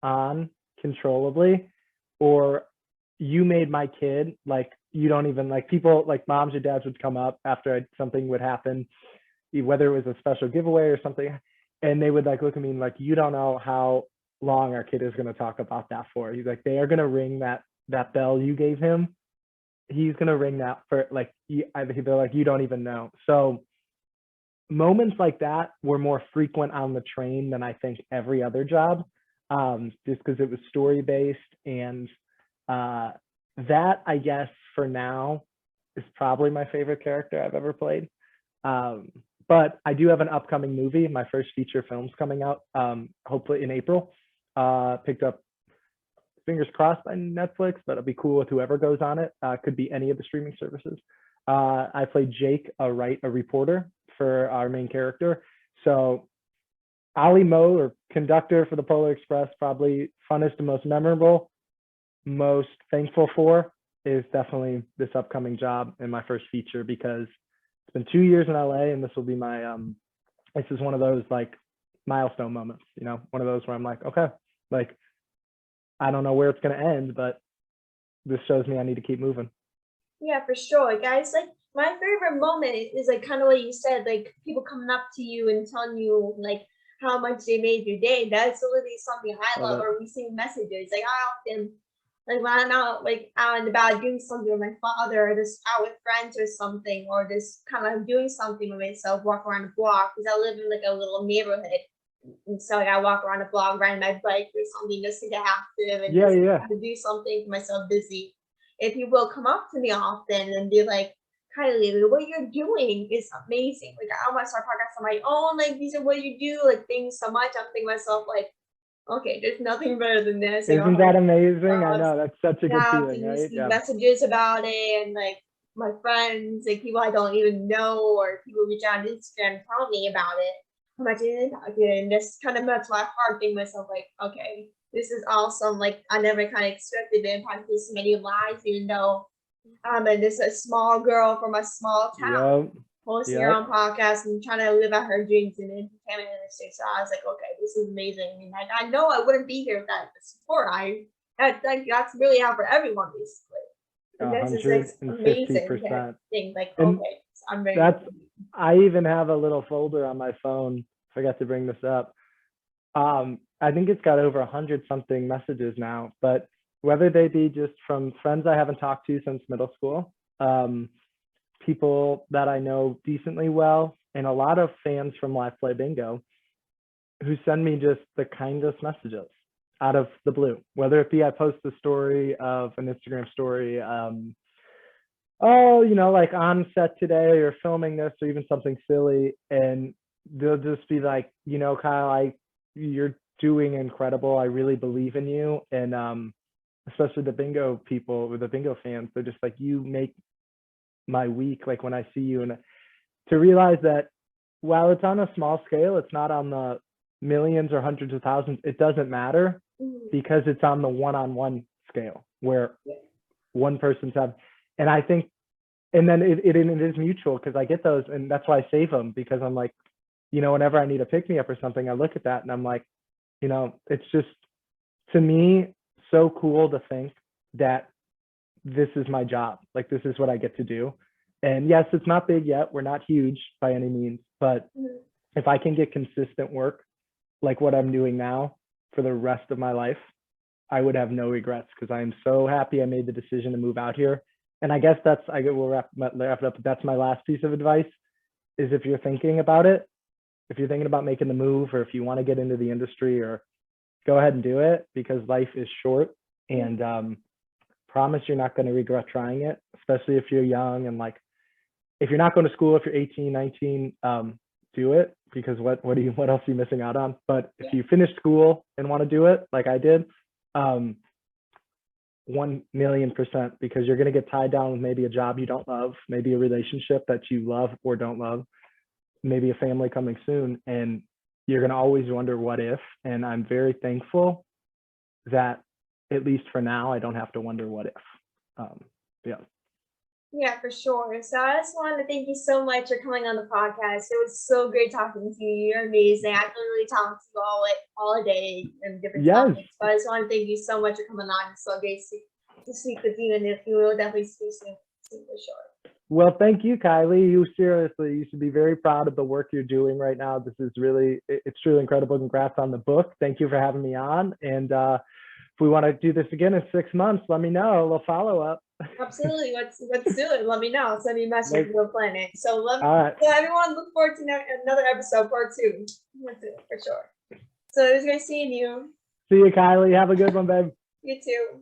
uncontrollably, or you made my kid, like you don't even, like people like moms or dads would come up after something would happen, whether it was a special giveaway or something, and they would like look at me and like, you don't know how long our kid is going to talk about that for. He's like, they are going to ring that that bell you gave him, he's gonna ring that for like they're like, you don't even know. So moments like that were more frequent on the train than I think every other job, just because it was story based. And that, I guess, for now is probably my favorite character I've ever played. But I do have an upcoming movie. My first feature film's coming out, hopefully in April. Picked up, fingers crossed, by Netflix, but it'll be cool with whoever goes on it. Could be any of the streaming services. I played Jake, a reporter for our main character. So Ali Mo, or conductor for the Polar Express, probably funnest and most memorable, most thankful for, is definitely this upcoming job and my first feature, because it's been 2 years in LA, and this will be my this is one of those like milestone moments, you know, one of those where I'm like, okay, like I don't know where it's gonna end, but this shows me I need to keep moving. Yeah, for sure, guys. Like my favorite moment is like kind of what you said, like people coming up to you and telling you like how much they made your day. That's literally something I love. Or receiving messages. Like I often, like when I'm out, like out and about doing something with my father, or just out with friends or something, or just kind of doing something with myself, walk around the block, because I live in like a little neighborhood. And so like I walk around the block, riding my bike or something, just to get active and just to do something to myself busy. And people will come up to me often and be like, Kylie, what you're doing is amazing. Like I want to start podcasts on my own. Like these are what you do. Like things so much. I'm thinking to myself like, okay, there's nothing better than this. Isn't that amazing? I know, that's such a good feeling, right? Yeah. Messages about it, and like my friends, like people I don't even know, or people reach out on Instagram tell me about it. How much it impacted, and this kind of melts my heart, thinking myself like, okay, this is awesome. Like I never kind of expected to impact this many lives, even though I'm just a small girl from a small town, hosting her own podcast and trying to live out her dreams in the entertainment industry. So I was like, okay, this is amazing. And I know I wouldn't be here without the support. That's really out for everyone, basically. And this is like amazing thing. Like, okay, I'm very I even have a little folder on my phone. Forgot to bring this up. I think it's got over 100 something messages now, but whether they be just from friends I haven't talked to since middle school, people that I know decently well, and a lot of fans from Live Play Bingo who send me just the kindest messages out of the blue. Whether it be I post a story of an Instagram story, oh, you know, like on set today or filming this, or even something silly, and they'll just be like, you know, Kyle, you're doing incredible. I really believe in you. And especially the bingo people, or the bingo fans, they're just like, you make my week, like when I see you. And to realize that while it's on a small scale, it's not on the millions or hundreds of thousands, it doesn't matter, because it's on the one-on-one scale where one person's have, and I think, and then it is mutual, because I get those, and that's why I save them, because I'm like, you know, whenever I need a pick-me-up or something, I look at that and I'm like, you know, it's just, to me, so cool to think that this is my job. Like this is what I get to do. And yes, it's not big yet. We're not huge by any means, but if I can get consistent work like what I'm doing now for the rest of my life, I would have no regrets, because I am so happy I made the decision to move out here. And I guess we'll wrap it up. That's my last piece of advice, is if you're thinking about it, if you're thinking about making the move, or if you want to get into the industry, or go ahead and do it, because life is short, and promise you're not going to regret trying it, especially if you're young, and like if you're not going to school, if you're 18, 19, do it, because what else are you missing out on? But if you finish school and want to do it like I did, 1,000,000%, because you're going to get tied down with maybe a job you don't love, maybe a relationship that you love or don't love, maybe a family coming soon, and you're going to always wonder what if. And I'm very thankful that, at least for now, I don't have to wonder what if. Yeah, for sure. So I just wanted to thank you so much for coming on the podcast. It was so great talking to you. You're amazing. I can really talk to you all day and different topics. But I just want to thank you so much for coming on. It's so great to speak with you, and if you will definitely speak soon for sure. Well, thank you, Kylie. You should be very proud of the work you're doing right now. This is it's truly incredible. Congrats on the book. Thank you for having me on. And we want to do this again in 6 months, let me know. We'll follow up. Absolutely. Let's do it. Let me know. Send me a message. We'll plan it. So All right. so everyone look forward to another episode, part 2. That's it for sure. So it was great seeing you. See you, Kylie. Have a good one, babe. You too.